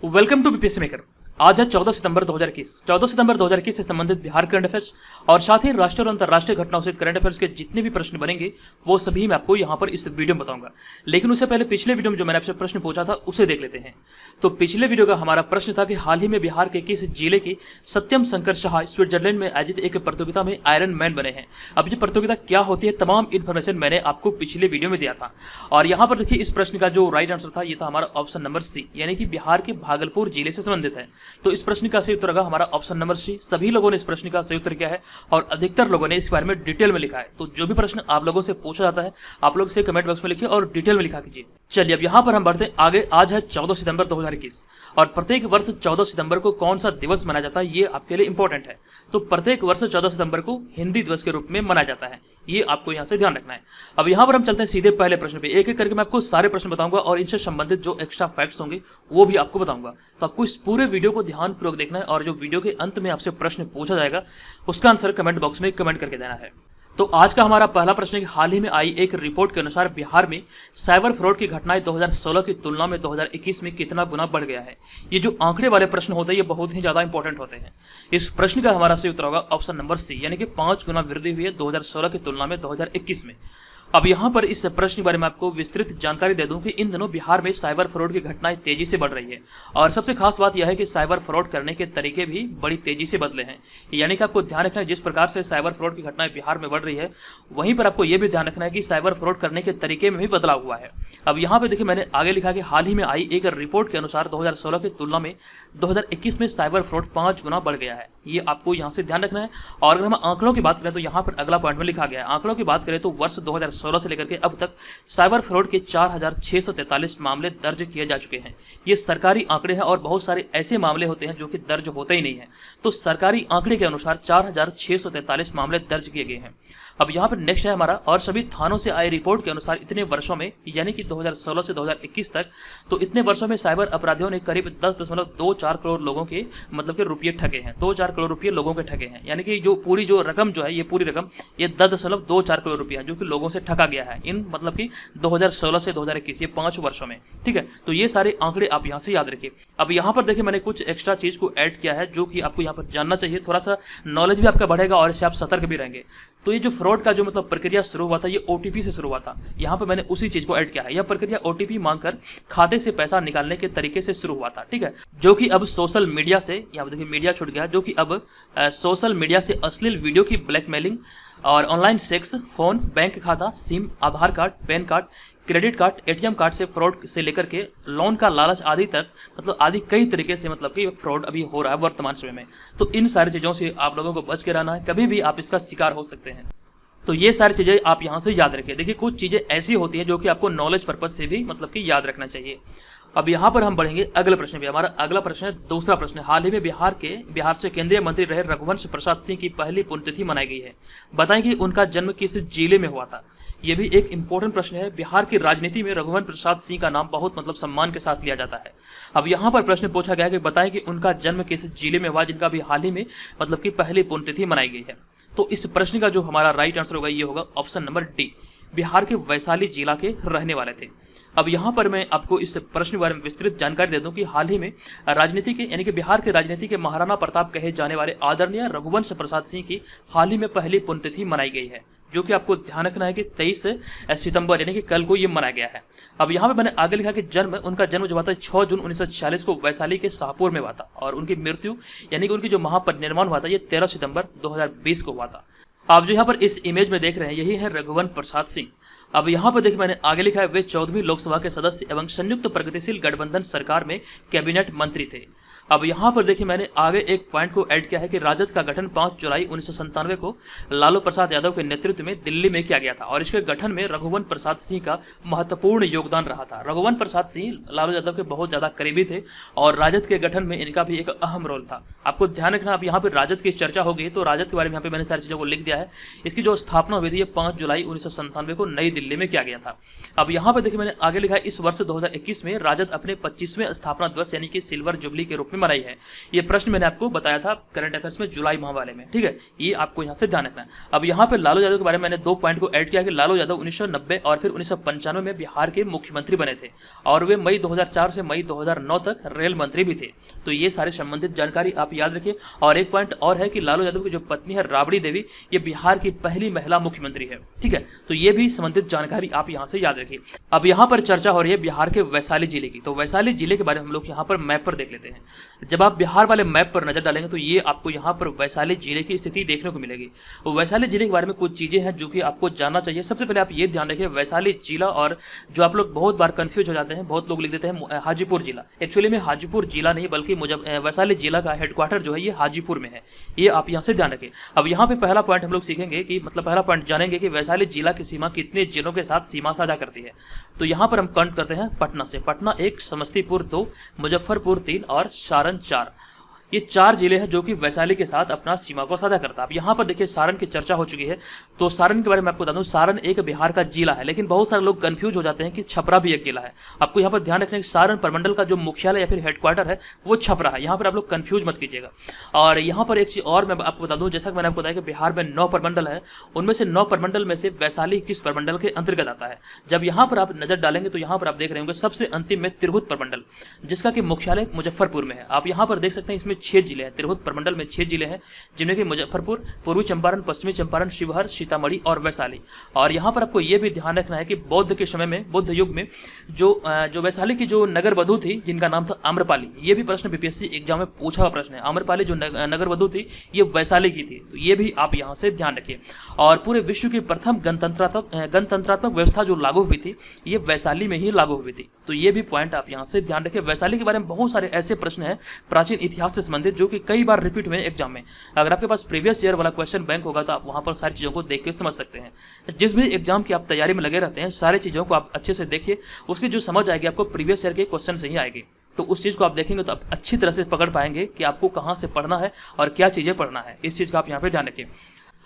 Welcome to BPSC maker. आज है 14 सितंबर 2021। 14 सितंबर 2021 से संबंधित बिहार करंट अफेयर्स और साथ ही राष्ट्रीय और अंतर्राष्ट्रीय घटनाओं से करंट अफेयर्स के जितने भी प्रश्न बनेंगे वो सभी मैं आपको यहाँ पर इस वीडियो में बताऊंगा। लेकिन उससे पहले पिछले वीडियो में जो मैंने आपसे प्रश्न पूछा था उसे देख लेते हैं। तो पिछले वीडियो का हमारा प्रश्न था कि हाल ही में बिहार के किस जिले के सत्यम शंकर शाह स्विट्जरलैंड में आयोजित एक प्रतियोगिता में आयरन मैन बने हैं। अब ये प्रतियोगिता क्या होती है, तमाम इन्फॉर्मेशन मैंने आपको पिछले वीडियो में दिया था। और यहाँ पर देखिए, इस प्रश्न का जो राइट आंसर था ये था हमारा ऑप्शन नंबर सी, यानी कि बिहार के भागलपुर जिले से संबंधित है। तो इस प्रश्न का सही उत्तर होगा हमारा ऑप्शन नंबर सी। सभी लोगों ने इस प्रश्न का सही उत्तर किया है और अधिकतर लोगों ने इस बारे में डिटेल में लिखा है। तो जो भी प्रश्न आप लोगों से पूछा जाता है आप लोग से कमेंट बॉक्स में लिखिए और डिटेल में लिखा कीजिए। चलिए अब यहाँ पर हम बढ़ते हैं आगे। आज है 14 सितंबर 2021 और प्रत्येक वर्ष 14 सितंबर को कौन सा दिवस मनाया जाता है ये आपके लिए इंपॉर्टेंट है। तो प्रत्येक वर्ष 14 सितंबर को हिंदी दिवस के रूप में मनाया जाता है, ये आपको यहाँ से ध्यान रखना है। अब यहाँ पर हम चलते हैं सीधे पहले प्रश्न पे। एक एक करके मैं आपको सारे प्रश्न बताऊंगा और इनसे संबंधित जो एक्स्ट्रा फैक्ट्स होंगे वो भी आपको बताऊंगा। तो आपको इस पूरे वीडियो को ध्यानपूर्वक देखना है और जो वीडियो के अंत में आपसे प्रश्न पूछा जाएगा उसका आंसर कमेंट बॉक्स में कमेंट करके देना है। तो आज का हमारा पहला प्रश्न है कि हाल ही में आई एक रिपोर्ट के अनुसार बिहार में साइबर फ्रॉड की घटनाएं 2016 की तुलना में 2021 में कितना गुना बढ़ गया है। ये जो आंकड़े वाले प्रश्न होते हैं ये बहुत ही ज्यादा इंपॉर्टेंट होते हैं। इस प्रश्न का हमारा सही उत्तर होगा ऑप्शन नंबर सी, यानी कि 5 गुना वृद्धि हुई है 2016 की तुलना में 2021 में। अब यहाँ पर इस प्रश्न के बारे में आपको विस्तृत जानकारी दे दूं कि इन दिनों बिहार में साइबर फ्रॉड की घटनाएं तेजी से बढ़ रही है और सबसे खास बात यह है कि साइबर फ्रॉड करने के तरीके भी बड़ी तेजी से बदले हैं। यानी कि आपको ध्यान रखना है जिस प्रकार से साइबर फ्रॉड की घटनाएं बिहार में बढ़ रही है वहीं पर आपको यह भी ध्यान रखना है कि साइबर फ्रॉड करने के तरीके में भी बदलाव हुआ है। अब यहाँ पे देखिए, मैंने आगे लिखा कि हाल ही में आई एक रिपोर्ट के अनुसार 2016 की तुलना में 2021 में साइबर फ्रॉड 5 गुना बढ़ गया है। ये आपको यहाँ से ध्यान रखना है। और अगर हम आंकड़ों की बात करें तो यहाँ पर अगला पॉइंट में लिखा गया है। आंकड़ों की बात करें तो वर्ष 2016 से लेकर के अब तक साइबर फ्रॉड के 4643 मामले दर्ज किए जा चुके हैं। ये सरकारी आंकड़े हैं और बहुत सारे ऐसे मामले होते हैं जो कि दर्ज होते ही नहीं है। तो सरकारी आंकड़े के अनुसार 4643 मामले दर्ज किए गए हैं। अब यहाँ पर नेक्स्ट है हमारा, और सभी थानों से आई रिपोर्ट के अनुसार इतने वर्षों में, यानी कि 2016 से 2021 तक, तो इतने वर्षों में साइबर अपराधियों ने करीब 10.24 करोड़ लोगों के मतलब के रुपये ठगे हैं। 2-4 करोड़ रुपये लोगों के ठगे हैं, यानी कि जो पूरी जो रकम जो है ये पूरी रकम ये 10.24 करोड़ रुपया जो कि लोगों से ठगा गया है इन मतलब कि 2016 से 2021 ये 5 वर्षों में। ठीक है, तो ये सारे आंकड़े आप यहाँ से याद रखिए। अब यहाँ पर देखिए, मैंने कुछ एक्स्ट्रा चीज को ऐड किया है जो कि आपको यहाँ पर जानना चाहिए। थोड़ा सा नॉलेज भी आपका बढ़ेगा और इससे आप सतर्क भी रहेंगे। तो ये जो फ्रॉड का जो मतलब प्रक्रिया शुरू हुआ था ये ओटीपी से शुरू हुआ था। यहाँ पे मैंने उसी चीज को ऐड किया है। यह प्रक्रिया ओटीपी मांगकर खाते से पैसा निकालने के तरीके से शुरू हुआ था। ठीक है, जो कि अब सोशल मीडिया से, यहाँ देखिए मीडिया छूट गया, जो कि अब सोशल मीडिया से अश्लील वीडियो की ब्लैकमेलिंग और ऑनलाइन सेक्स, फोन, बैंक खाता, SIM, Aadhaar card, PAN card, credit card, ATM card से फ्रॉड से लेकर के लोन का लालच आदि तक, मतलब आदि कई तरीके से मतलब कि फ्रॉड अभी हो रहा है वर्तमान समय में। तो इन सारी चीज़ों से आप लोगों को बच के रहना है, कभी भी आप इसका शिकार हो सकते हैं। तो ये सारी चीज़ें आप यहाँ से याद रखिए। देखिए, कुछ चीज़ें ऐसी होती हैं जो कि आपको नॉलेज पर्पज से भी मतलब कि याद रखना चाहिए। अब यहाँ पर हम बढ़ेंगे अगले प्रश्न पे। हमारा अगला प्रश्न है, दूसरा प्रश्न है, हाल ही में बिहार से केंद्रीय मंत्री रहे रघुवंश प्रसाद सिंह की पहली पुण्यतिथि मनाई गई है। बताएं कि उनका जन्म किस जिले में हुआ था। ये भी एक इंपॉर्टेंट प्रश्न है। बिहार की राजनीति में रघुवंश प्रसाद सिंह का नाम बहुत मतलब सम्मान के साथ लिया जाता है। अब यहाँ पर प्रश्न पूछा गया कि बताएं कि उनका जन्म किस जिले में हुआ जिनका भी हाल ही में मतलब कि पहली पुण्यतिथि मनाई गई है। तो इस प्रश्न का जो हमारा राइट आंसर होगा ये होगा ऑप्शन नंबर डी, बिहार के वैशाली जिला के रहने वाले थे। अब यहाँ पर मैं आपको इस प्रश्न के बारे में विस्तृत जानकारी दे दूं कि हाल ही में राजनीति के, यानी कि बिहार के राजनीति के महाराणा प्रताप कहे जाने वाले आदरणीय रघुवंश प्रसाद सिंह की हाल ही में पहली पुण्यतिथि मनाई गई है, जो कि आपको ध्यान रखना है कि 23 सितंबर यानी कि कल को ये मनाया गया है। अब यहाँ पे मैंने आगे लिखा कि उनका जन्म जो हुआ था 6 जून 1946 को वैशाली के शाहपुर में हुआ था और उनकी मृत्यु यानी कि उनकी जो महापरिनिर्वाण हुआ था ये 13 सितंबर 2020 को हुआ था। आप जो यहाँ पर इस इमेज में देख रहे हैं यही है रघुवंश प्रसाद सिंह। अब यहाँ पर देखिए, मैंने आगे लिखा है वे 14वीं लोकसभा के सदस्य एवं संयुक्त प्रगतिशील गठबंधन सरकार में कैबिनेट मंत्री थे। अब यहाँ पर देखिए, मैंने आगे एक पॉइंट को ऐड किया है कि राजद का गठन 5 जुलाई 1997 को लालू प्रसाद यादव के नेतृत्व में दिल्ली में किया गया था और इसके गठन में रघुवंश प्रसाद सिंह का महत्वपूर्ण योगदान रहा था। रघुवंश प्रसाद सिंह लालू यादव के बहुत ज्यादा करीबी थे और राजद के गठन में इनका भी एक अहम रोल था। आपको ध्यान रखना, अब यहाँ पर राजद की चर्चा होगी तो राजद के बारे में यहाँ पे मैंने सारी चीजों को लिख दिया है। इसकी जो स्थापना हुई थी 5 जुलाई 1997 को नई दिल्ली में किया गया था। अब यहाँ पर देखिए, मैंने आगे लिखा है इस वर्ष 2021 में राजद अपने 25वें स्थापना दिवस यानी कि सिल्वर जुबली के रूप में में बनाई है। ये प्रश्न मैंने आपको बताया था करंट अफेयर्स में जुलाई माह वाले में, ठीक है, ये आपको यहाँ से ध्यान रखना है। अब यहाँ पर लालू यादव के बारे में मैंने 2 पॉइंट को ऐड किया कि लालू यादव 1990 और फिर 1995 में बिहार के मुख्यमंत्री बने थे और वे मई 2004 से मई 2009 तक रेल मंत्री भी थे। तो ये सारे संबंधित जानकारी आप याद रखिए। और एक पॉइंट और है कि लालू यादव की जो पत्नी है राबड़ी देवी, ये बिहार की पहली महिला मुख्यमंत्री है, ठीक है। तो ये भी संबंधित जानकारी आप यहाँ से याद रखिए। अब यहाँ पर चर्चा हो रही है बिहार के वैशाली जिले की, तो वैशाली जिले के बारे में हम लोग यहाँ पर मैप पर देख लेते हैं। जब आप बिहार वाले मैप पर नजर डालेंगे तो ये आपको यहाँ पर वैशाली जिले की स्थिति देखने को मिलेगी। वो वैशाली जिले के बारे में कुछ चीजें हैं जो कि आपको जानना चाहिए। सबसे पहले आप ये ध्यान रखिए वैशाली जिला, और जो आप लोग बहुत बार कंफ्यूज हो जाते हैं, बहुत लोग लिख देते हैं हाजीपुर जिला। एक्चुअली में हाजीपुर जिला नहीं बल्कि वैशाली जिला का हेडक्वार्टर जो है ये हाजीपुर में है, ये आप यहाँ से ध्यान रखिए। अब यहाँ पे पहला पॉइंट हम लोग सीखेंगे कि मतलब पहला पॉइंट जानेंगे कि वैशाली जिला की सीमा कितने जिलों के साथ सीमा साझा करती है। तो यहाँ पर हम काउंट करते हैं पटना से, पटना 1, समस्तीपुर 2, मुजफ्फरपुर 3 और सारण 4। ये 4 जिले हैं जो कि वैशाली के साथ अपना सीमा को साझा करता है। अब यहाँ पर देखिए सारण की चर्चा हो चुकी है, तो सारण के बारे में आपको बता दूं, सारण एक बिहार का जिला है, लेकिन बहुत सारे लोग कंफ्यूज हो जाते हैं कि छपरा भी एक जिला है। आपको यहाँ पर ध्यान रखना है कि सारण प्रमंडल का जो मुख्यालय या फिर हेडक्वार्टर है वो छपरा है, यहाँ पर आप लोग कंफ्यूज मत कीजिएगा। और यहाँ पर एक चीज़ और मैं आपको बता दूँ, जैसा कि मैंने आपको बताया कि बिहार में 9 प्रमंडल है, उनमें से 9 प्रमंडल में से वैशाली किस प्रमंडल के अंतर्गत आता है। जब यहाँ पर आप नजर डालेंगे तो यहाँ पर आप देख रहे होंगे सबसे अंतिम में तिरहुत प्रमंडल, जिसका कि मुख्यालय मुजफ्फरपुर में है। आप यहाँ पर देख सकते हैं इसमें 6 जिले हैं, तिरहुत प्रमंडल में 6 जिले हैं, जिनमें कि मुजफ्फरपुर, पूर्वी चंपारण, पश्चिमी चंपारण, शिवहर, सीतामढ़ी और वैशाली। और यहाँ पर आपको ये भी ध्यान रखना है कि बौद्ध के समय में, बौद्ध युग में जो वैशाली की जो नगर वधु थी जिनका नाम था आम्रपाली, ये भी प्रश्न बीपीएससी एग्जाम में पूछा हुआ प्रश्न है। आम्रपाली जो नगर वधु थी ये वैशाली की थी, तो ये भी आप यहाँ से ध्यान रखिए। और पूरे विश्व की प्रथम गणतंत्रात्मक व्यवस्था जो लागू हुई थी ये वैशाली में ही लागू हुई थी, तो ये भी पॉइंट आप यहाँ से ध्यान रखिए। वैशाली के बारे में बहुत सारे ऐसे प्रश्न हैं प्राचीन इतिहास से संबंधित जो कि कई बार रिपीट हुए एग्जाम में। अगर आपके पास प्रीवियस ईयर वाला क्वेश्चन बैंक होगा तो आप वहां पर सारी चीज़ों को देख के समझ सकते हैं। जिस भी एग्जाम की आप तैयारी में लगे रहते हैं सारी चीज़ों को आप अच्छे से देखिए, उसकी जो समझ आएगी आपको प्रीवियस ईयर के क्वेश्चन से ही आएगी। तो उस चीज़ को आप देखेंगे तो आप अच्छी तरह से पकड़ पाएंगे कि आपको कहाँ से पढ़ना है और क्या चीज़ें पढ़ना है। इस चीज़ का आप यहाँ पे ध्यान रखिए।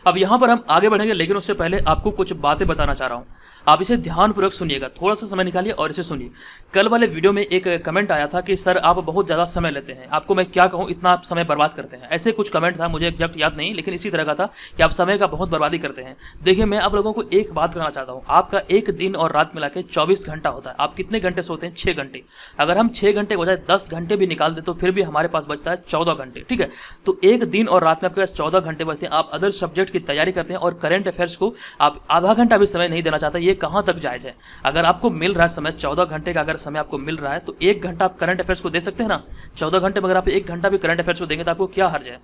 अब यहाँ पर हम आगे बढ़ेंगे, लेकिन उससे पहले आपको कुछ बातें बताना चाह रहा हूँ। आप इसे ध्यानपूर्वक सुनिएगा, थोड़ा सा समय निकालिए और इसे सुनिए। कल वाले वीडियो में एक कमेंट आया था कि सर आप बहुत ज़्यादा समय लेते हैं, आपको मैं क्या कहूँ, इतना आप समय बर्बाद करते हैं। ऐसे कुछ कमेंट था, मुझे एग्जैक्ट याद नहीं, लेकिन इसी तरह का था कि आप समय का बहुत बर्बादी करते हैं। देखिए मैं आप लोगों को एक बात कहना चाहता हूँ, आपका एक दिन और रात मिला के 24 घंटा होता है। आप कितने घंटे सोते हैं? 6 घंटे। अगर हम 6 घंटे के बजाय 10 घंटे भी निकाल दें तो फिर भी हमारे पास बचता है 14 घंटे, ठीक है। तो एक दिन और रात में आपके पास 14 घंटे बचते हैं। आप अदर सब्जेक्ट की तैयारी करते हैं और करंट अफेयर्स को आप आधा घंटा भी समय नहीं देना चाहते, ये कहाँ तक जायज है? अगर आपको मिल रहा है समय 14 घंटे का, अगर समय आपको मिल रहा है तो 1 घंटा आप करंट अफेयर्स को दे सकते हैं ना। 14 घंटे में अगर आप 1 घंटा भी करंट अफेयर्स को देंगे तो आपको क्या हर्ज है?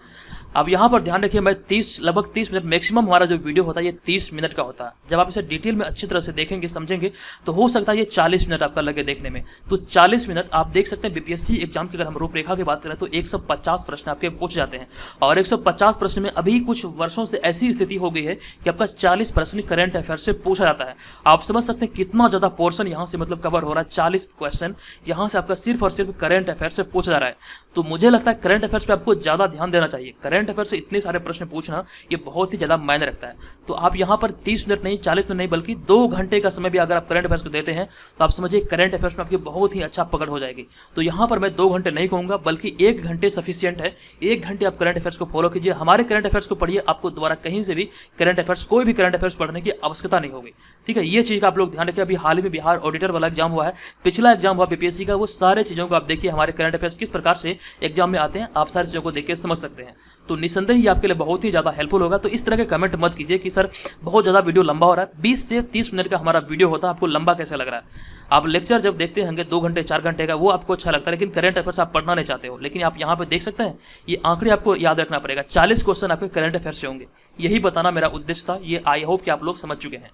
अब यहाँ पर ध्यान रखिए, मैं लगभग 30 मिनट मैक्सिमम हमारा जो वीडियो होता है ये 30 मिनट का होता है। जब आप इसे डिटेल में अच्छी तरह से देखेंगे समझेंगे तो हो सकता है ये 40 मिनट आपका लगे देखने में। तो 40 मिनट आप देख सकते हैं। बीपीएससी एग्जाम की अगर हम रूपरेखा की बात करें तो 150 प्रश्न आपके पूछ जाते हैं, और 150 प्रश्न में अभी कुछ वर्षों से ऐसी स्थिति हो गई है कि आपका 40 प्रश्न करंट अफेयर से पूछा जाता है। आप समझ सकते हैं कितना ज़्यादा पोर्शन यहाँ से मतलब कवर हो रहा है। 40 क्वेश्चन यहाँ से आपका सिर्फ और सिर्फ करंट अफेयर से पूछा जा रहा है। तो मुझे लगता है करंट अफेयर्स पे आपको ज़्यादा ध्यान देना चाहिए। करंट अफेयर से इतने सारे प्रश्न पूछना ये बहुत ही ज़्यादा मायने रखता है। तो आप यहाँ पर 30 मिनट नहीं, 40 मिनट नहीं, बल्कि 2 घंटे का समय भी अगर आप करंट अफेयर्स को देते हैं तो आप समझिए करंट अफेयर्स में आपकी बहुत ही अच्छा पकड़ हो जाएगी। तो यहाँ पर मैं 2 घंटे नहीं कहूँगा, बल्कि 1 घंटे सफिशियंट है। 1 घंटे आप करंट अफेयर्स को फॉलो कीजिए, हमारे करंट अफेयर्स को पढ़िए। आपको दोबारा कहीं से भी करंट अफेयर्स, कोई भी करंट अफेयर्स पढ़ने की आवश्यकता नहीं होगी, ठीक है। ये चीज़ का आप लोग ध्यान रखिए। अभी हाल ही में बिहार ऑडिटर वाला एग्जाम हुआ है, पिछला एग्जाम हुआ बीपीएससी का, वो सारे चीज़ों को आप देखिए, हमारे करंट अफेयर्स किस प्रकार से एग्जाम में आते हैं, आप सारी चीज़ों को देख के समझ सकते हैं। तो निसंदेह ही आपके लिए बहुत ही ज़्यादा हेल्पफुल होगा। तो इस तरह के कमेंट मत कीजिए कि सर बहुत ज़्यादा वीडियो लंबा हो रहा है। 20 से 30 मिनट का हमारा वीडियो होता है, आपको लंबा कैसे लग रहा है? आप लेक्चर जब देखते होंगे 2 घंटे 4 घंटे का, वो आपको अच्छा लगता है, लेकिन करंट अफेयर्स आप पढ़ना नहीं चाहते हो। लेकिन आप यहाँ पे देख सकते हैं, ये आंकड़े आपको याद रखना पड़ेगा। 40 क्वेश्चन आपके करंट अफेयर्स से होंगे, यही बताना मेरा उद्देश्य था। ये आई होप कि आप लोग समझ चुके हैं।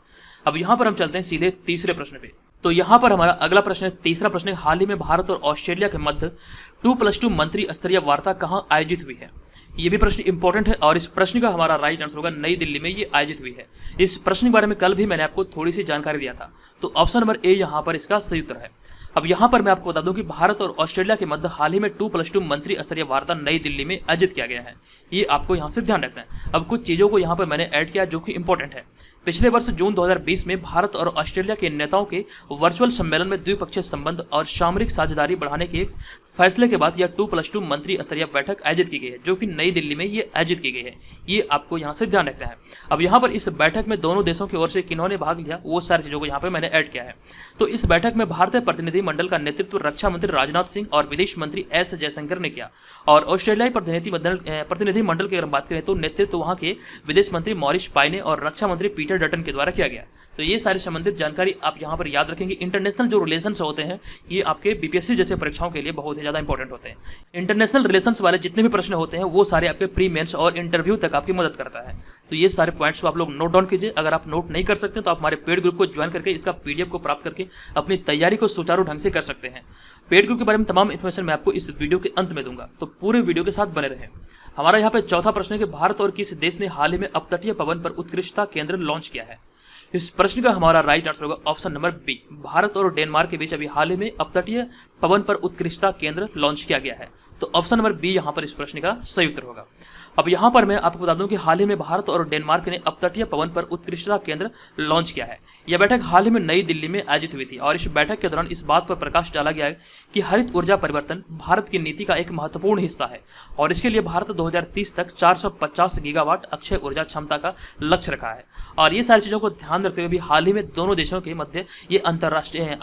अब यहाँ पर हम चलते हैं सीधे तीसरे प्रश्न पे। तो यहाँ पर हमारा अगला प्रश्न है, तीसरा प्रश्न है, हाल ही में भारत और ऑस्ट्रेलिया के मध्य 2+2 मंत्री स्तरीय वार्ता कहाँ आयोजित हुई है? ये भी प्रश्न इंपॉर्टेंट है और इस प्रश्न का हमारा राइट आंसर होगा नई दिल्ली में ये आयोजित हुई है। इस प्रश्न के बारे में कल भी मैंने आपको थोड़ी सी जानकारी दिया था। तो ऑप्शन नंबर ए यहाँ पर इसका सही उत्तर है। अब यहाँ पर मैं आपको बता दूं कि भारत और ऑस्ट्रेलिया के मध्य हाल ही में 2+2 मंत्री स्तरीय वार्ता नई दिल्ली में आयोजित किया गया है। ये आपको यहाँ से ध्यान रखना है। अब कुछ चीज़ों को यहाँ पर मैंने ऐड किया जो कि इंपॉर्टेंट है। पिछले वर्ष जून 2020 में भारत और ऑस्ट्रेलिया के नेताओं के वर्चुअल सम्मेलन में द्विपक्षीय संबंध और सामरिक साझेदारी बढ़ाने के फैसले के बाद यह 2+2 मंत्री स्तरीय बैठक आयोजित की गई है, जो कि नई दिल्ली में ये आयोजित की गई है। ये आपको यहाँ से ध्यान रखना है। अब यहाँ पर इस बैठक में दोनों देशों की ओर से किन्होंने भाग लिया, वो सारी चीज़ों को यहाँ पर मैंने ऐड किया है। तो इस बैठक में भारतीय प्रतिनिधि मंडल का नेतृत्व रक्षा मंत्री राजनाथ सिंह और विदेश मंत्री एस जयशंकर ने किया, और ऑस्ट्रेलियाई प्रतिनिधि मंडल की अगर बात करें तो नेतृत्व वहां के विदेश मंत्री मॉरिस पायने और रक्षा मंत्री पीटर डटन के द्वारा किया गया। तो ये सारी संबंधित जानकारी आप यहाँ पर याद रखेंगे। इंटरनेशनल जो रिलेशंस होते हैं ये आपके बीपीएससी जैसे परीक्षाओं के लिए बहुत ही ज़्यादा इंपॉर्टेंट होते हैं। इंटरनेशनल रिलेशंस वाले जितने भी प्रश्न होते हैं वो सारे आपके प्री मेंस और इंटरव्यू तक आपकी मदद करता है। तो ये सारे पॉइंट्स को आप लोग नोट डाउन कीजिए। अगर आप नोट नहीं कर सकते तो आप हमारे पेड ग्रुप को ज्वाइन करके इसका पीडीएफ को प्राप्त करके अपनी तैयारी को सुचारू ढंग से कर सकते हैं। पेड ग्रुप के बारे में तमाम इन्फॉर्मेशन मैं आपको इस वीडियो के अंत में दूंगा, तो पूरे वीडियो के साथ बने रहें। हमारा यहाँ पे चौथा प्रश्न है कि भारत और किस देश ने हाल ही में अपतटीय पवन पर उत्कृष्टता केंद्र लॉन्च किया है। इस प्रश्न का हमारा राइट आंसर होगा ऑप्शन नंबर बी। भारत और डेनमार्क के बीच अभी हाल ही में अपतटीय पवन पर उत्कृष्टता केंद्र लॉन्च किया गया है। तो ऑप्शन नंबर बी यहाँ पर इस प्रश्न का सही उत्तर होगा। अब यहाँ पर मैं आपको बता दूं कि हाल ही में भारत और डेनमार्क ने अपतटीय पवन पर उत्कृष्टता केंद्र लॉन्च किया है। यह बैठक हाल ही में नई दिल्ली में आयोजित हुई थी, और इस बैठक के दौरान इस बात पर प्रकाश डाला गया है कि हरित ऊर्जा परिवर्तन भारत की नीति का एक महत्वपूर्ण हिस्सा है, और इसके लिए भारत 2030 तक 450 गीगावाट अक्षय ऊर्जा क्षमता का लक्ष्य रखा है। और ये सारी चीज़ों को ध्यान रखते हुए भी हाल ही में दोनों देशों के मध्य ये अंतर्राष्ट्रीय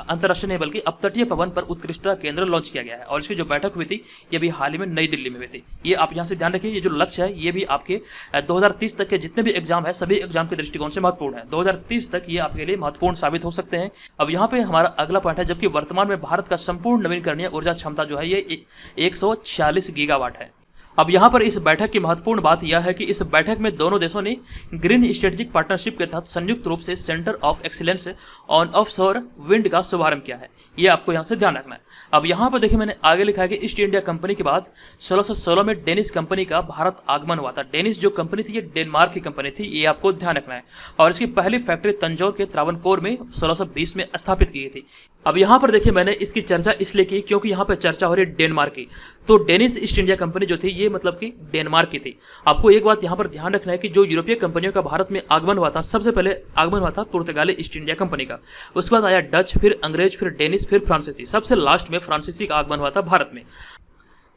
नहीं बल्कि अपतटीय पवन पर उत्कृष्टता केंद्र लॉन्च किया गया है, और इसकी जो बैठक हुई थी ये भी हाल ही में नई दिल्ली में हुई थी। ये आप यहाँ से ध्यान रखिए। ये जो लक्ष्य है ये भी आपके 2030 तक के जितने भी एग्जाम है सभी एग्जाम के दृष्टिकोण से महत्वपूर्ण है। 2030 तक ये आपके लिए महत्वपूर्ण साबित हो सकते हैं। अब यहाँ पे हमारा अगला पॉइंट है, जबकि वर्तमान में भारत का संपूर्ण नवीकरणीय ऊर्जा क्षमता जो है ये 146 गीगावाट है। अब यहाँ पर इस बैठक की महत्वपूर्ण बात यह है कि इस बैठक में दोनों देशों ने ग्रीन स्ट्रेटेजिक पार्टनरशिप के तहत संयुक्त रूप से centre of excellence on offshore wind का शुभारंभ किया है। ये आपको यहाँ से ध्यान रखना है। अब यहाँ पर देखिए मैंने आगे लिखा है कि ईस्ट इंडिया कंपनी के बाद 1616 में डेनिश कंपनी का भारत आगमन हुआ था। डेनिश जो कंपनी थी ये डेनमार्क की कंपनी थी, ये आपको ध्यान रखना है। और इसकी पहली फैक्ट्री तंजौर के त्रावणकोर में 1620 में स्थापित की गई थी। अब यहाँ पर देखिए मैंने इसकी चर्चा इसलिए की क्योंकि यहाँ पर चर्चा हो रही है डेनमार्क की। तो डेनिश ईस्ट इंडिया कंपनी जो थी ये मतलब कि डेनमार्क की थी। आपको एक बात यहाँ पर ध्यान रखना है कि जो यूरोपीय कंपनियों का भारत में आगमन हुआ था, सबसे पहले आगमन हुआ था पुर्तगाली ईस्ट इंडिया कंपनी का, उसके बाद आया डच, फिर अंग्रेज, फिर डेनिश, फिर फ्रांसीसी, सबसे लास्ट में फ्रांसीसी का आगमन हुआ था भारत में।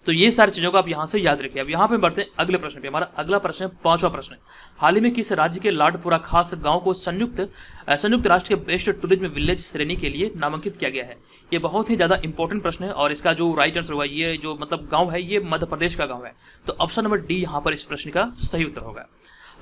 तो ये सारी चीज़ों को आप यहाँ से याद रखिए। अब यहाँ पे बढ़ते हैं अगले प्रश्न पे। हमारा अगला प्रश्न है पांचवा प्रश्न। हाल ही में किस राज्य के लाडपुरा खास गांव को संयुक्त राष्ट्र के बेस्ट टूरिज्म विलेज श्रेणी के लिए नामांकित किया गया है। ये बहुत ही ज़्यादा इंपॉर्टेंट प्रश्न है, और इसका जो राइट आंसर होगा ये जो मतलब गाँव है ये मध्य प्रदेश का गाँव है। तो ऑप्शन नंबर डी यहाँ पर इस प्रश्न का सही उत्तर होगा।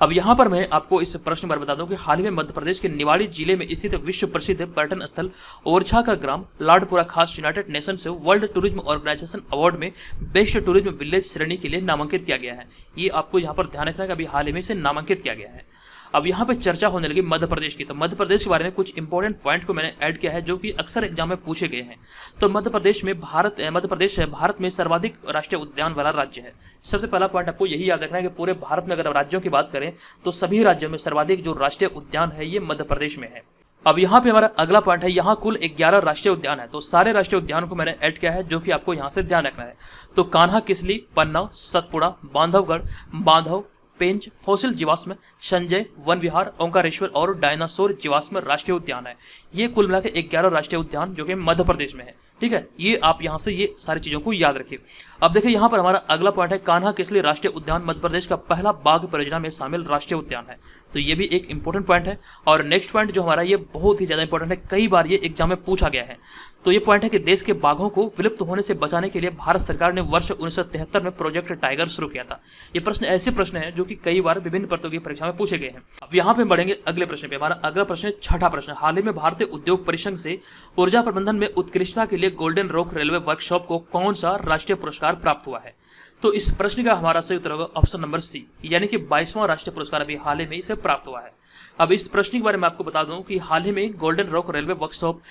अब यहाँ पर मैं आपको इस प्रश्न पर बता दूं कि हाल ही में मध्य प्रदेश के निवाड़ी जिले में स्थित विश्व प्रसिद्ध पर्यटन स्थल ओरछा का ग्राम लाडपुरा खास यूनाइटेड नेशन से वर्ल्ड टूरिज्म ऑर्गेनाइजेशन अवार्ड में बेस्ट टूरिज्म विलेज श्रेणी के लिए नामांकित किया गया है। ये आपको यहाँ पर ध्यान रखना है कि अभी हाल ही में इसे नामांकित किया गया है। अब यहाँ पे चर्चा होने लगी मध्य प्रदेश की। तो मध्य प्रदेश के बारे में कुछ इंपॉर्टेंट पॉइंट को मैंने ऐड किया है जो कि अक्सर एग्जाम में पूछे गए हैं। तो मध्य प्रदेश भारत में सर्वाधिक राष्ट्रीय उद्यान वाला राज्य है। सबसे पहला पॉइंट आपको यही याद रखना है कि पूरे भारत में अगर राज्यों की बात करें तो सभी राज्यों में सर्वाधिक जो राष्ट्रीय उद्यान है ये मध्य प्रदेश में है। अब यहाँ पे हमारा अगला पॉइंट है, यहाँ कुल 11 राष्ट्रीय उद्यान है। तो सारे राष्ट्रीय उद्यानों को मैंने ऐड किया है जो कि आपको यहाँ से ध्यान रखना है। तो कान्हा किसली, पन्ना, सतपुड़ा, बांधवगढ़, बांधव, पेंच, फॉसिल जीवाश्म, संजय, वन विहार, ओंकारेश्वर और डायनासोर जीवाश्म राष्ट्रीय उद्यान है। ये कुल मिलाकर 11 राष्ट्रीय उद्यान जो कि मध्य प्रदेश में है। ठीक है, ये आप यहाँ से ये सारी चीज़ों को याद रखिए। अब देखिए यहाँ पर हमारा अगला पॉइंट है, कान्हा किसली राष्ट्रीय उद्यान मध्य प्रदेश का पहला बाघ परियोजना में शामिल राष्ट्रीय उद्यान है। तो ये भी एक इंपॉर्टेंट पॉइंट है। और नेक्स्ट पॉइंट जो हमारा ये बहुत ही ज़्यादा इंपॉर्टेंट है, कई बार ये एग्जाम में पूछा गया है। तो ये पॉइंट है कि देश के बाघों को विलुप्त होने से बचाने के लिए भारत सरकार ने वर्ष 1973 में प्रोजेक्ट टाइगर शुरू किया था। ये प्रश्न ऐसे प्रश्न है जो कि कई बार विभिन्न प्रतियोगी परीक्षा में पूछे गए हैं। अब यहाँ पे बढ़ेंगे अगले प्रश्न पे। हमारा अगला प्रश्न है छठा प्रश्न। हाल ही में भारतीय उद्योग परिसंघ से ऊर्जा प्रबंधन में उत्कृष्टता के लिए गोल्डन रॉक रेलवे वर्कशॉप को कौन सा राष्ट्रीय पुरस्कार प्राप्त हुआ है। तो इस प्रश्न का हमारा सही उत्तर होगा ऑप्शन नंबर सी, यानी कि 22वां राष्ट्रीय पुरस्कार अभी हाल ही में इसे प्राप्त हुआ है। अब इस प्रश्न के बारे में आपको बता दूं कि हाल ही में golden rock railway workshop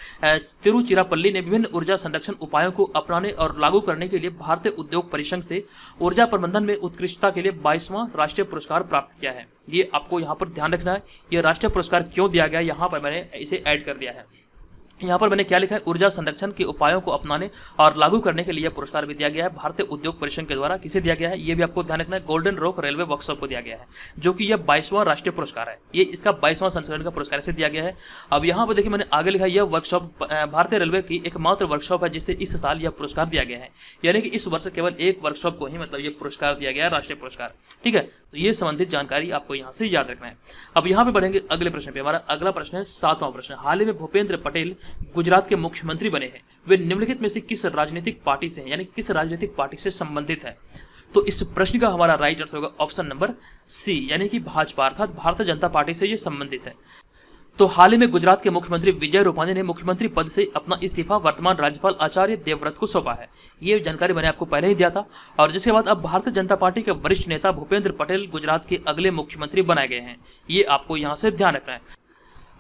Tiruchirappalli ने विभिन्न ऊर्जा संरक्षण उपायों को अपनाने और लागू करने के लिए भारतीय उद्योग परिसंघ से ऊर्जा प्रबंधन में उत्कृष्टता के लिए 22वां राष्ट्रीय पुरस्कार प्राप्त किया है। ये आपको यहाँ पर ध्यान रखना है। ये राष्ट्रीय पुरस्कार क्यों दिया गया, यहाँ पर मैंने इसे ऐड कर दिया है। यहाँ पर मैंने क्या लिखा है, ऊर्जा संरक्षण के उपायों को अपनाने और लागू करने के लिए पुरस्कार भी दिया गया है भारतीय उद्योग परिषद के द्वारा। किसे दिया गया है ये भी आपको ध्यान रखना है, गोल्डन रॉक रेलवे वर्कशॉप को दिया गया है, जो कि यह 22वां राष्ट्रीय पुरस्कार है। ये इसका 22वां संस्करण का पुरस्कार इसे दिया गया है। अब यहाँ पर देखिए मैंने आगे लिखा, यह वर्कशॉप भारतीय रेलवे की एकमात्र वर्कशॉप है जिसे इस साल यह पुरस्कार दिया गया है, यानी कि इस वर्ष केवल एक वर्कशॉप को ही मतलब ये पुरस्कार दिया गया है, राष्ट्रीय पुरस्कार। ठीक है, तो ये संबंधित जानकारी आपको यहाँ से याद रखना है। अब यहाँ पे बढ़ेंगे अगले प्रश्न पे। हमारा अगला प्रश्न है 7वां प्रश्न, हाल ही में भूपेंद्र पटेल गुजरात के मुख्यमंत्री बने हैं, वे निम्नलिखित में से किस राजनीतिक पार्टी से हैं, यानी कि किस राजनीतिक पार्टी से संबंधित है। तो इस प्रश्न का हमारा राइट आंसर होगा ऑप्शन नंबर सी, यानी कि भाजपा अर्थात भारतीय जनता पार्टी से ये संबंधित है। तो हाल ही में गुजरात के मुख्यमंत्री विजय रूपानी ने मुख्यमंत्री पद से अपना इस्तीफा वर्तमान राज्यपाल आचार्य देवव्रत को सौंपा है। ये जानकारी मैंने आपको पहले ही दिया था। और जिसके बाद अब भारतीय जनता पार्टी के वरिष्ठ नेता भूपेंद्र पटेल गुजरात के अगले मुख्यमंत्री बनाए गए हैं, ये आपको यहाँ से ध्यान रखना है।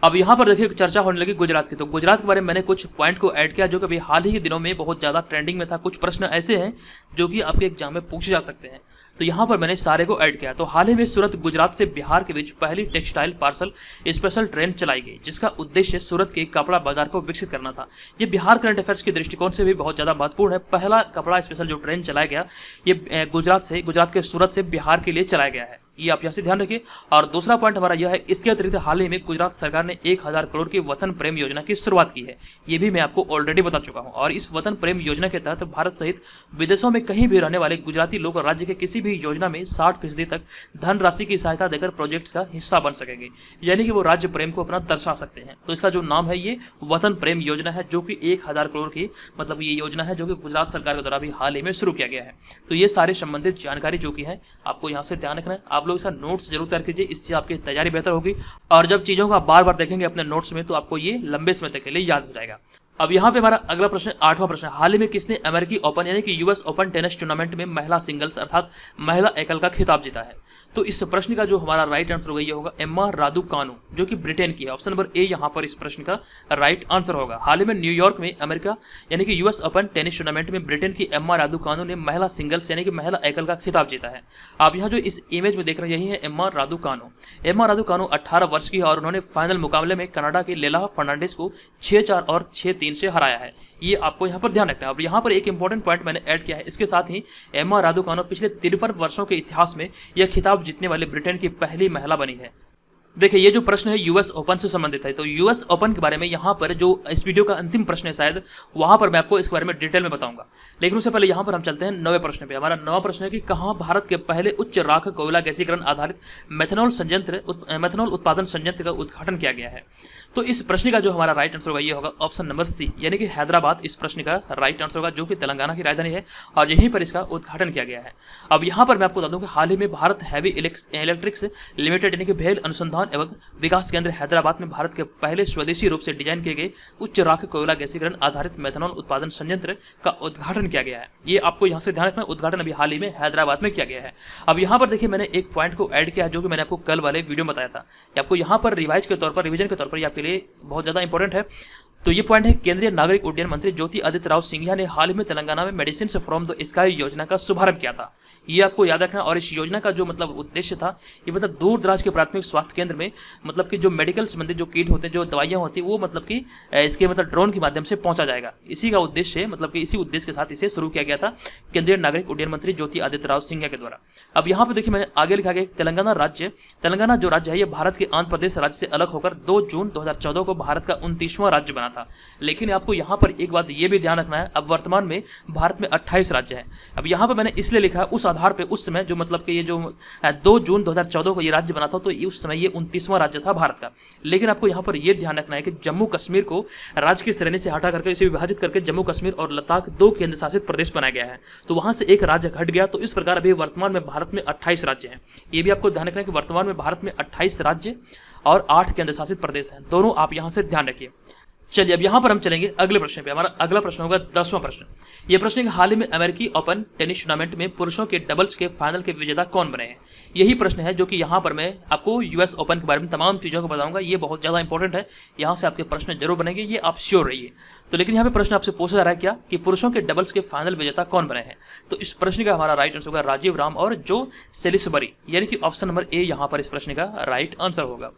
अब यहाँ पर देखिए चर्चा होने लगी गुजरात की, तो गुजरात के बारे में मैंने कुछ पॉइंट को ऐड किया जो कि अभी हाल ही के दिनों में बहुत ज़्यादा ट्रेंडिंग में था। कुछ प्रश्न ऐसे हैं जो कि आपके एग्जाम में पूछे जा सकते हैं, तो यहाँ पर मैंने सारे को ऐड किया। तो हाल ही में सूरत गुजरात से बिहार के बीच पहली टेक्सटाइल पार्सल स्पेशल ट्रेन चलाई गई, जिसका उद्देश्य सूरत के कपड़ा बाजार को विकसित करना था। ये बिहार करंट अफेयर्स के दृष्टिकोण से भी बहुत ज़्यादा महत्वपूर्ण है। पहला कपड़ा स्पेशल जो ट्रेन चलाया गया ये गुजरात के सूरत से बिहार के लिए चलाया गया है, ये आप यहाँ से ध्यान रखिए। और दूसरा पॉइंट हमारा यह है, इसके अतिरिक्त हाल ही में गुजरात सरकार ने 1000 करोड़ की वतन प्रेम योजना की शुरुआत की है, ये भी मैं आपको ऑलरेडी बता चुका हूँ। और इस वतन प्रेम योजना के तहत भारत सहित विदेशों में कहीं भी रहने वाले गुजराती लोग राज्य के किसी भी योजना में 60% तक धनराशि की सहायता देकर प्रोजेक्ट्स का हिस्सा बन सकेंगे, यानी कि वो राज्य प्रेम को अपना दर्शा सकते हैं। तो इसका जो नाम है ये वतन प्रेम योजना है, जो कि 1000 करोड़ की मतलब ये योजना है जो कि गुजरात सरकार के द्वारा भी हाल ही में शुरू किया गया है। तो ये सारे संबंधित जानकारी जो कि है आपको यहाँ से ध्यान रखना है। आप लोग इसका नोट्स जरूर तैयार कीजिए, इससे आपकी तैयारी बेहतर होगी। और जब चीज़ों को आप बार बार देखेंगे अपने नोट्स में तो आपको ये लंबे समय तक के लिए याद हो जाएगा। अब यहाँ पे हमारा अगला प्रश्न 8वां प्रश्न, हाल ही में किसने अमेरिकी ओपन यानी कि यूएस ओपन टेनिस टूर्नामेंट में महिला सिंगल्स अर्थात महिला एकल का खिताब जीता है। तो इस प्रश्न का जो हमारा राइट आंसर होगा ये होगा एम्मा रादुकानु, जो कि ब्रिटेन की है। ऑप्शन नंबर ए यहाँ पर इस प्रश्न का राइट आंसर होगा। हाल ही में न्यूयॉर्क में अमेरिका यानी कि यूएस ओपन टेनिस टूर्नामेंट में ब्रिटेन की एम्मा रादुकानु ने महिला सिंगल्स यानी कि महिला एकल का खिताब जीता है। आप यहाँ जो इस इमेज में देख रहे हैं यही है एम्मा रादुकानु। एम्मा रादुकानु 18 वर्ष की है और उन्होंने फाइनल मुकाबले में कनाडा के लेला फर्नांडिस को 6-4 और 6-3 से हराया है। ये आपको यहाँ पर ध्यान रखना है। और यहाँ पर एक इंपॉर्टेंट पॉइंट मैंने ऐड किया है, इसके साथ ही एम्मा रादुकानु पिछले 53 वर्षों के इतिहास में यह खिताब जीतने वाले ब्रिटेन की पहली महिला बनी है। देखिए ये जो प्रश्न है यूएस ओपन से संबंधित है, तो यूएस ओपन के बारे में यहाँ पर जो इस वीडियो का अंतिम प्रश्न है शायद वहाँ पर मैं आपको इसके बारे में डिटेल में बताऊंगा। लेकिन उससे पहले यहाँ पर हम चलते हैं 9वें प्रश्न पे। हमारा 9वां प्रश्न है कि कहाँ भारत के पहले उच्च राख कोयला गैसीकरण आधारित मेथनॉल उत्पादन संयंत्र का उद्घाटन किया गया है। तो इस प्रश्न का जो हमारा राइट आंसर होगा ये होगा ऑप्शन नंबर सी, यानी कि हैदराबाद इस प्रश्न का राइट आंसर होगा, जो कि तेलंगाना की राजधानी है और यहीं पर इसका उद्घाटन किया गया है। अब यहाँ पर मैं आपको बता दूं कि हाल ही में भारत हैवी इलेक्ट्रिक्स लिमिटेड यानी कि भेल अनुसंधान एवं विकास केंद्र हैदराबाद में भारत के पहले स्वदेशी रूप से डिजाइन किए गए उच्च राख कोयला गैसीकरण आधारित मेथनॉल उत्पादन संयंत्र का उद्घाटन किया गया है। ये आपको यहाँ से ध्यान रखना, उद्घाटन अभी हाल ही में हैदराबाद में किया गया है। अब यहाँ पर देखिए मैंने एक पॉइंट को ऐड किया है जो कि मैंने आपको कल वाले वीडियो में बताया था, कि आपको यहाँ पर रिवाइज के तौर पर रिवीजन के तौर पर आपके लिए बहुत ज़्यादा इंपॉर्टेंट है। तो ये पॉइंट है, केंद्रीय नागरिक उड्डयन मंत्री ज्योति आदित्य राव सिंधिया ने हाल ही में तेलंगाना में मेडिसिन फ्रॉम द स्काई योजना का शुभारंभ किया था। ये आपको याद रखना। और इस योजना का जो मतलब उद्देश्य था ये मतलब दूर दराज के प्राथमिक स्वास्थ्य केंद्र में मतलब कि जो मेडिकल संबंधित जो किट होते हैं, जो दवाइयाँ होती हैं, वो मतलब कि इसके मतलब ड्रोन के माध्यम से पहुंचा जाएगा। इसी का उद्देश्य मतलब कि इसी उद्देश्य के साथ इसे शुरू किया गया था केंद्रीय नागरिक उड्डयन मंत्री ज्योति आदित्य राव सिंधिया के द्वारा। अब यहाँ पर देखिए मैंने आगे लिखा गया तेलंगाना जो राज्य है ये भारत के आंध्र प्रदेश राज्य से अलग होकर 2 जून 2014 को भारत का 29वां राज्य बना था। लेकिन आपको यहाँ पर एक बात ये भी ध्यान रखना है, अब वर्तमान में भारत में 28 राज्य हैं। अब यहाँ पर मैंने इसलिए लिखा है उस आधार पे उस समय जो मतलब कि ये जो 2 जून 2014 को ये राज्य बना था, तो उस समय ये 29वां राज्य था भारत का। लेकिन आपको यहाँ पर ये ध्यान रखना है कि जम्मू कश्मीर को राज्य की श्रेणी से हटा करके इसे विभाजित करके जम्मू कश्मीर और लद्दाख 2 केंद्र शासित प्रदेश बनाया गया है। तो वहाँ से एक राज्य घट गया। तो इस प्रकार अभी वर्तमान में भारत में 28 राज्य हैं। ये भी आपको ध्यान रखना है कि वर्तमान में भारत में 28 राज्य और 8 केंद्र शासित प्रदेश हैं। दोनों आप यहाँ से ध्यान रखिए। चलिए अब यहाँ पर हम चलेंगे अगले प्रश्न पे। हमारा अगला प्रश्न होगा 10वां प्रश्न। यह प्रश्न है कि हाल ही में अमेरिकी ओपन टेनिस टूर्नामेंट में पुरुषों के डबल्स के फाइनल के विजेता कौन बने हैं। यही प्रश्न है जो कि यहाँ पर मैं आपको यूएस ओपन के बारे में तमाम चीज़ों को बताऊंगा। ये बहुत ज़्यादा इंपॉर्टेंट है, यहाँ से आपके प्रश्न जरूर बनेंगे, ये आप श्योर रहिए। तो लेकिन यहाँ पे प्रश्न आपसे पूछा जा रहा है क्या कि पुरुषों के डबल्स के फाइनल विजेता कौन बने हैं। तो इस प्रश्न का हमारा राइट आंसर होगा राजीव राम और जो सेलिसबरी, यानी कि ऑप्शन नंबर ए यहाँ पर इस प्रश्न का राइट आंसर होगा।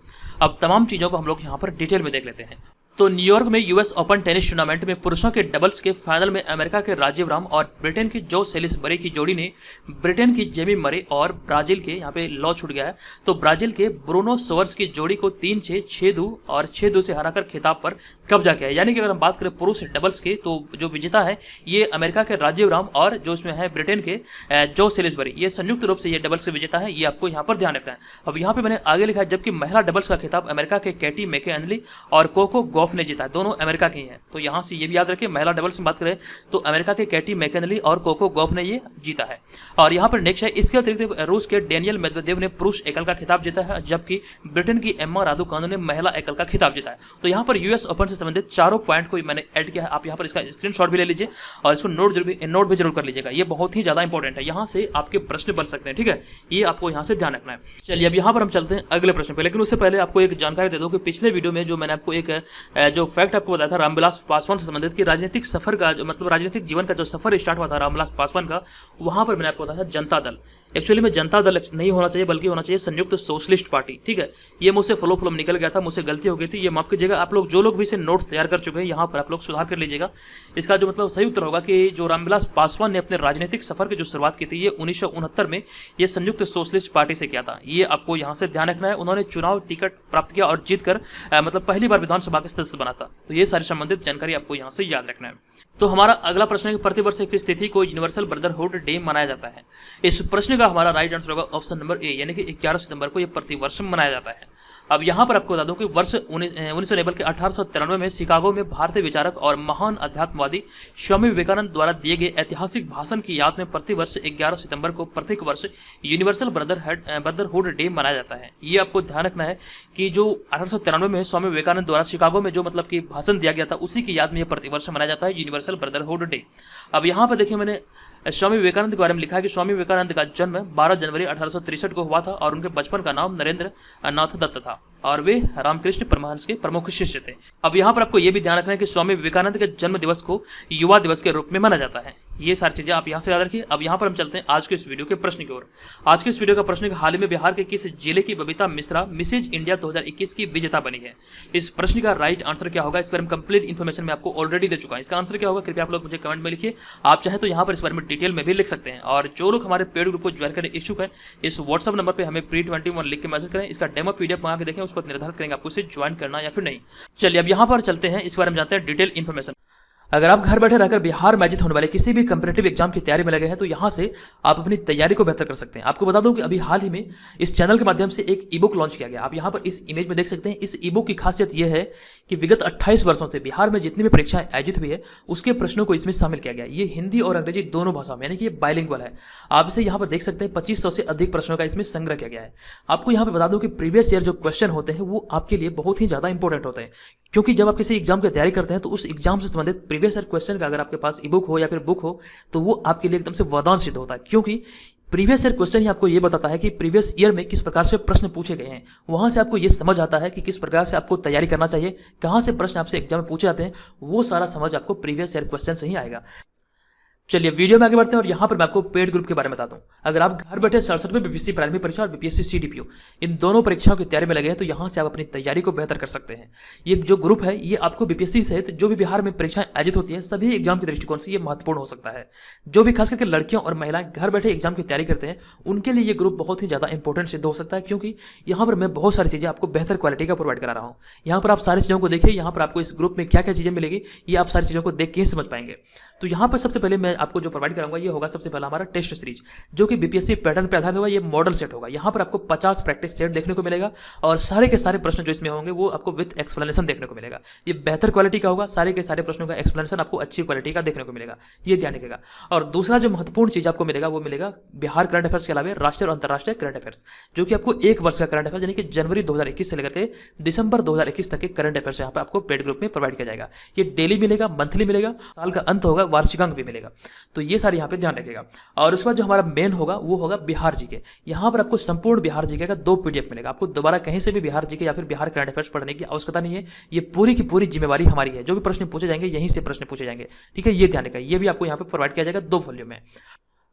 अब तमाम चीज़ों को हम लोग यहाँ पर डिटेल में देख लेते हैं। तो न्यूयॉर्क में यूएस ओपन टेनिस टूर्नामेंट में पुरुषों के डबल्स के फाइनल में अमेरिका के राजीव राम और ब्रिटेन की जो सेलिसबरी की जोड़ी ने ब्रिटेन की जेमी मरे और ब्राजील के, यहाँ पे लॉ छूट गया है, तो ब्राजील के ब्रूनो सोवर्स की जोड़ी को 3-6, 6-2 और 6-2 से हराकर खिताब पर कब्जा किया है। यानी कि अगर हम बात करें पुरुष डबल्स की, तो जो विजेता है ये अमेरिका के राजीव राम और जो इसमें है ब्रिटेन के जो सेलिसबरी, ये संयुक्त रूप से ये डबल्स के विजेता है। ये आपको यहाँ पर ध्यान रखना है। अब यहाँ पे मैंने आगे लिखा है, जबकि महिला डबल्स का खिताब अमेरिका के कैटी मैकेनली और कोको गॉफ ने जीता है, दोनों अमेरिका की हैं। तो यहाँ से ये भी याद रखिए, महिला डबल्स में बात करें तो अमेरिका के कैटी मैकेनली और कोको गॉफ ने ये जीता है। और यहाँ पर नेक्स्ट है, इसके अतिरिक्त रूस के डेनियल मेदवेदेव ने पुरुष एकल का खिताब जीता है, जबकि ब्रिटेन की एम्मा रादुकानु ने महिला एकल का खिताब जीता है। तो यहाँ पर यूएस ओपन से संबंधित चारों पॉइंट को मैंने ऐड किया है। आप यहाँ पर इसका स्क्रीनशॉट भी ले लीजिए और इसको नोट भी जरूर कर लीजिएगा, ये बहुत ही ज्यादा इंपॉर्टेंट है। यहाँ से आपके प्रश्न बन सकते हैं, ठीक है, ये आपको यहाँ से ध्यान रखना है। चलिए अब यहाँ पर हम चलते हैं अगले प्रश्न पे, लेकिन उससे पहले आपको एक जानकारी दे दूं कि पिछले वीडियो में जो मैंने आपको एक जो फैक्ट आपको बताया था रामविलास पासवान से संबंधित कि राजनीतिक सफर का मतलब राजनीतिक जीवन का जो सफर स्टार्ट हुआ था रामविलास पासवान का, वहां पर मैंने आपको बताया था जनता दल। एक्चुअली में जनता दल नहीं होना चाहिए, बल्कि होना चाहिए संयुक्त सोशलिस्ट पार्टी, ठीक है। ये मुझसे फ्लो निकल गया था, मुझसे गलती हो गई थी, ये माफ कीजिएगा। आप लोग जो लोग भी इसे नोट्स तैयार कर चुके हैं, यहाँ पर आप लोग सुधार कर लीजिएगा। इसका जो मतलब सही उत्तर होगा कि जो रामविलास पासवान ने अपने राजनीतिक सफर की जो शुरुआत की थी, ये 1969 में ये संयुक्त सोशलिस्ट पार्टी से किया था। ये आपको यहाँ से ध्यान रखना है। उन्होंने चुनाव टिकट प्राप्त किया और जीतकर मतलब पहली बार विधानसभा के सदस्य बना था। तो ये सारी संबंधित जानकारी आपको यहाँ से याद रखना है। तो हमारा अगला प्रश्न है कि प्रतिवर्ष किस तिथि को यूनिवर्सल ब्रदरहुड डे मनाया जाता है। इस प्रश्न का हमारा राइट आंसर होगा ऑप्शन नंबर ए, यानी कि 11 सितंबर को यह प्रतिवर्ष मनाया जाता है। अब यहाँ पर आपको बता दूं कि वर्ष 1893 में शिकागो में भारतीय विचारक और महान अध्यात्मवादी स्वामी विवेकानंद द्वारा दिए गए ऐतिहासिक भाषण की याद में प्रतिवर्ष 11 सितंबर को प्रत्येक वर्ष यूनिवर्सल ब्रदरहुड डे मनाया जाता है। ये आपको ध्यान रखना है कि जो 1893 में स्वामी विवेकानंद द्वारा शिकागो में जो मतलब कि भाषण दिया गया था, उसी की याद में यह प्रतिवर्ष मनाया जाता है यूनिवर्सल ब्रदरहुड डे। अब यहाँ पर देखिए, मैंने स्वामी विवेकानंद के बारे में लिखा है कि स्वामी विवेकानंद का जन्म 12 जनवरी 1863 को हुआ था और उनके बचपन का नाम नरेंद्र नाथ दत्त था और वे रामकृष्ण परमहंस के प्रमुख शिष्य थे। अब यहाँ पर आपको यह भी ध्यान रखना है कि स्वामी विवेकानंद के जन्म दिवस को युवा दिवस के रूप में माना जाता है। ये सारी चीजें आप यहाँ से याद रखिए। अब यहाँ पर हम चलते हैं आज के इस वीडियो के प्रश्न की ओर। आज के इस वीडियो का प्रश्न है, हाल ही में बिहार के किस जिले की बबीता मिश्रा मिसेज इंडिया 2021 की विजेता बनी है। इस प्रश्न का राइट आंसर क्या होगा, इस पर हम कंप्लीट इन्फॉर्मेशन में आपको ऑलरेडी दे चुका है। इसका आंसर क्या होगा कृपया आप लोग मुझे कमेंट में लिखिए। आप चाहे तो यहाँ पर इस बारे में डिटेल में भी लिख सकते हैं। और जो लोग हमारे पेड ग्रुप को ज्वाइन करने इच्छुक है, इस व्हाट्सअप नंबर पर हमें pre21 लिख के मैसेज करें। इसका डेमो पीडीएफ मंगा के देखें, उसको निर्धारित करेंगे आपको इसे ज्वाइन करना या फिर नहीं। चलिए अब यहाँ पर चलते हैं, इस बारे में जानते हैं डिटेल इन्फॉर्मेशन। अगर आप घर बैठे रहकर बिहार में आयोजित होने वाले किसी भी कंपीटेटिव एग्जाम की तैयारी में लगे हैं, तो यहाँ से आप अपनी तैयारी को बेहतर कर सकते हैं। आपको बता दूं कि अभी हाल ही में इस चैनल के माध्यम से एक ई बुक लॉन्च किया गया। आप यहाँ पर इस इमेज में देख सकते हैं। इस ई बुक की खासियत यह है कि विगत 28 वर्षों से बिहार में जितनी भी परीक्षाएं आयोजित हुई है, उसके प्रश्नों को इसमें शामिल किया गया। ये हिंदी और अंग्रेजी दोनों भाषाओं में, यानी कि ये बाइलिंगुअल है। आप इसे यहाँ पर देख सकते हैं। 2500 से अधिक प्रश्नों का इसमें संग्रह किया गया है। आपको यहाँ पर बता दूं कि प्रीवियस ईयर जो क्वेश्चन होते हैं वो आपके लिए बहुत ही ज्यादा इंपॉर्टेंट होते हैं, क्योंकि जब आप किसी एग्जाम की तैयारी करते हैं तो उस एग्जाम से संबंधित प्रीवियस ईयर क्वेश्चन का अगर आपके पास ई बुक हो या फिर बुक हो, तो वो आपके लिए एकदम से वरदान सिद्ध होता है। क्योंकि प्रीवियस ईयर क्वेश्चन ही आपको ये बताता है कि प्रीवियस ईयर में किस प्रकार से प्रश्न पूछे गए हैं। वहां से आपको ये समझ आता है कि किस प्रकार से आपको तैयारी करना चाहिए, कहां से प्रश्न आपसे एग्जाम में पूछे जाते हैं। वो सारा समझ आपको प्रीवियस ईयर क्वेश्चन से ही आएगा। चलिए वीडियो में आगे बढ़ते हैं और यहाँ पर मैं आपको पेड ग्रुप के बारे में बताता हूँ। अगर आप घर बैठे 67वें बीपीएससी प्राइमरी परीक्षा और बीपीएससी सीडीपीओ इन दोनों परीक्षाओं की तैयारी में लगे हैं, तो यहाँ से आप अपनी तैयारी को बेहतर कर सकते हैं। ये जो ग्रुप है ये आपको बीपीएससी सहित जो भी बिहार में परीक्षाएं आयोजित होती है सभी एग्जाम के दृष्टिकोण से ये महत्वपूर्ण हो सकता है। जो भी खास करके लड़कियों और महिलाएं घर बैठे एग्जाम की तैयारी करते हैं, उनके लिए ये ग्रुप बहुत ही ज्यादा इंपॉर्टेंट सिद्ध हो सकता है, क्योंकि यहाँ पर मैं बहुत सारी चीजें आपको बेहतर क्वालिटी का प्रोवाइड करा रहा हूँ। यहाँ पर आप सारी चीजों को देखिए। यहाँ पर आपको इस ग्रुप में क्या क्या चीजें मिलेगी, ये आप सारी चीजों को देख के ही समझ पाएंगे। तो यहाँ पर सबसे पहले मैं आपको जो प्रोवाइड कराऊंगा ये होगा सबसे पहला हमारा टेस्ट सीरीज, जो कि बीपीएससी पैटर्न पर आधारित होगा। ये मॉडल सेट होगा। यहाँ पर आपको 50 प्रैक्टिस सेट देखने को मिलेगा और सारे के सारे प्रश्न जो इसमें होंगे वो आपको विद एक्सप्लेनेशन देखने को मिलेगा। ये बेहतर क्वालिटी का होगा। सारे के सारे प्रश्नों का एक्सप्लेनेशन आपको अच्छी क्वालिटी का देखने को मिलेगा, ये ध्यान रखिएगा। और दूसरा जो महत्वपूर्ण चीज आपको मिलेगा वो मिलेगा बिहार करंट अफेयर्स के अलावा राष्ट्रीय और अंतर्राष्ट्रीय करंट अफेयर्स, जो कि आपको एक वर्ष का करंट अफेयर्स यानी कि जनवरी 2021 से लेकर के दिसंबर 2021 तक के करंट अफेयर्स यहाँ पे आपको पेड ग्रुप में प्रोवाइड किया जाएगा। ये डेली मिलेगा, मंथली मिलेगा, साल का अंत होगा, वार्षिकांक भी मिलेगा। तो ये सारे यहाँ पे ध्यान रखिएगा। और उसके बाद जो हमारा मेन होगा वो होगा बिहार जीके। यहाँ पर आपको संपूर्ण बिहार जीके का 2 पीडीएफ मिलेगा। आपको दोबारा कहीं से भी बिहार जीके या फिर बिहार करंट अफेयर्स पढ़ने की आवश्यकता नहीं है। ये पूरी की पूरी जिम्मेवारी हमारी है। जो भी प्रश्न पूछे जाएंगे यहीं से प्रश्न पूछे जाएंगे, ठीक है, ये ध्यान रखिएगा। ये भी आपको यहाँ पे प्रोवाइड किया जाएगा 2 वॉल्यूम में।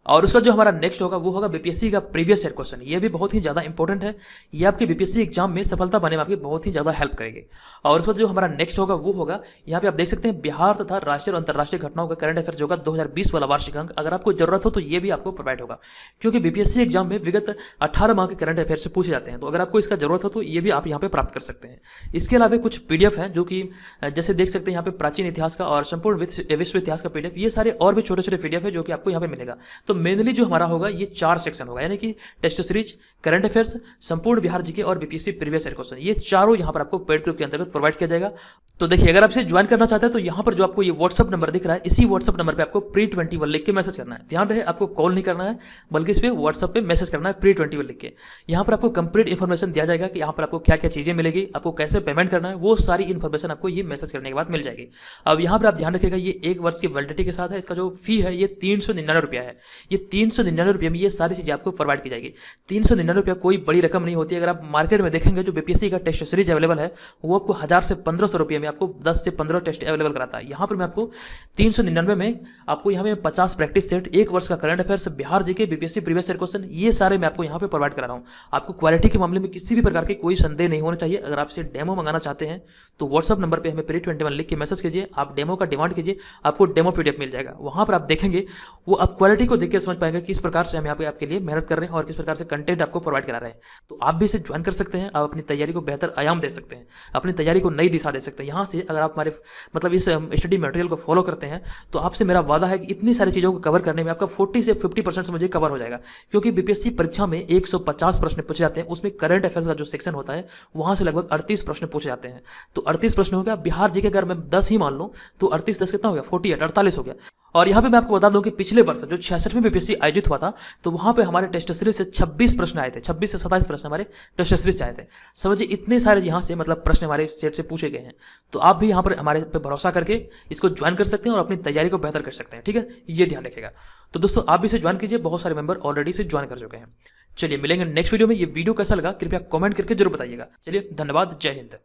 और उसका जो हमारा नेक्स्ट होगा वो होगा बीपीएससी का प्रीवियस ईयर क्वेश्चन। ये भी बहुत ही ज़्यादा इंपॉर्टेंट है, ये आपके बीपीएससी एग्जाम में सफलता पाने में आपकी बहुत ही ज़्यादा हेल्प करेगी। और उसका जो हमारा नेक्स्ट होगा वो होगा, यहाँ पे आप देख सकते हैं बिहार तथा राष्ट्रीय और अंतर्राष्ट्रीय घटनाओं का करंट अफेयर्स होगा 2020 वाला वार्षिक अंक। अगर आपको जरूरत हो तो ये भी आपको प्रोवाइड होगा, क्योंकि बीपीएससी एग्जाम में विगत 18 माह के करंट अफेयर्स से पूछे जाते हैं। तो अगर आपको इसका जरूरत हो तो ये भी आप यहाँ पे प्राप्त कर सकते हैं। इसके अलावा कुछ पीडीएफ हैं जो कि जैसे देख सकते हैं यहाँ पे प्राचीन इतिहास का और संपूर्ण विश्व इतिहास का पीडीएफ, ये सारे और भी छोटे छोटे पीडीएफ है जो कि आपको यहाँ पे मिलेगा। तो मेनली जो हमारा होगा ये 4 सेक्शन होगा, यानी कि टेस्ट सीरीज, करंट अफेयर्स, संपूर्ण बिहार जीके और बीपीएससी प्रीवियस ईयर क्वेश्चन, ये चारों यहाँ पर आपको पेड ग्रुप के अंतर्गत प्रोवाइड किया जाएगा। तो देखिए, अगर आप इसे ज्वाइन करना चाहते हैं तो यहाँ पर जो आपको ये व्हाट्सअप नंबर दिख रहा है, इसी व्हाट्सअप नंबर पे आपको pre21 लिख के मैसेज करना है। ध्यान रहे, आपको कॉल नहीं करना है, बल्कि इस पे व्हाट्सअप पे मैसेज करना है pre21 लिख के। यहाँ पर आपको कंप्लीट इन्फॉर्मेशन दिया जाएगा कि यहाँ पर आपको क्या क्या चीज़ें मिलेगी, आपको कैसे पेमेंट करना है, वो सारी इन्फॉर्मेशन आपको ये मैसेज करने के बाद मिल जाएगी। अब यहाँ पर आप ध्यान रखिएगा, ये 1 वर्ष की वैलिडिटी के साथ है। इसका जो फी है ये 399 रुपया है। ये 399 रुपये में ये सारी चीज़ें आपको प्रोवाइड की जाएगी। 399 रुपया कोई बड़ी रकम नहीं होती है। अगर आप मार्केट में देखेंगे जो बीपीएससी का टेस्ट सीरीज अवेलेबल है वो आपको 1000 से 1500 रुपये में आपको 10 से 15 टेस्ट अवेलेबल कराता है। यहाँ पर मैं आपको 399 में आपको यहाँ पे 50 प्रैक्टिस सेट, 1 वर्ष का current affairs, Bihar GK, BPSC previous year question, ये सारे मैं आपको यहाँ पे प्रोवाइड करा रहा हूँ। आपको क्वालिटी के मामले में किसी भी प्रकार की कोई संदेह नहीं होना चाहिए। अगर आपसे डेमो मंगाना चाहते हैं तो व्हाट्सअप नंबर पर हमें pre21 लिख के मैसेज कीजिए, आप डेमो का डिमांड कीजिए, आपको डेमो पीडीएफ मिल जाएगा। वहाँ पर आप देखेंगे, वो आप क्वालिटी को देख के समझ पाएंगे किस प्रकार से हम यहाँ पे आपके लिए मेहनत कर रहे हैं और किस प्रकार से कंटेंट आपको प्रोवाइड करा रहे हैं। तो आप भी इसे ज्वाइन कर सकते हैं, आप अपनी तैयारी को बेहतर आयाम दे सकते हैं, अपनी तैयारी को नई दिशा दे सकते हैं। यहाँ से अगर आप हमारे मतलब इस स्टडी मटेरियल को फॉलो करते हैं तो आपसे मेरा वादा है कि इतनी सारी चीज़ों को कवर करने में आपका 40 से 50% से मुझे कवर हो जाएगा। क्योंकि बीपीएससी परीक्षा में 150 प्रश्न पूछे जाते हैं, उसमें करंट अफेयर्स का जो सेक्शन होता है वहाँ से लगभग 38 प्रश्न पूछे जाते हैं। तो 38 प्रश्न हो गया। बिहार जी के अगर मैं 10 ही मान लूँ तो 38 10 कितना हो गया, 48 48 हो गया। और यहाँ पे मैं आपको बता दूं कि पिछले वर्ष जो 66वें बीपीएससी आयोजित हुआ था तो वहाँ पे हमारे टेस्ट सीरीज से 26 प्रश्न आए थे, 26 से 27 प्रश्न हमारे टेस्ट सीरीज से आए थे। समझिए इतने सारे यहाँ से मतलब प्रश्न हमारे स्टेट से पूछे गए हैं। तो आप भी यहाँ पर हमारे पे भरोसा करके इसको ज्वाइन कर सकते हैं और अपनी तैयारी को बेहतर कर सकते हैं। ठीक है, ये ध्यान रखिएगा। तो दोस्तों आप भी इसे ज्वाइन कीजिए, बहुत सारे मेंबर ऑलरेडी से ज्वाइन कर चुके हैं। चलिए मिलेंगे नेक्स्ट वीडियो में। ये वीडियो कैसा लगा कृपया कमेंट करके जरूर बताइएगा। चलिए धन्यवाद, जय हिंद।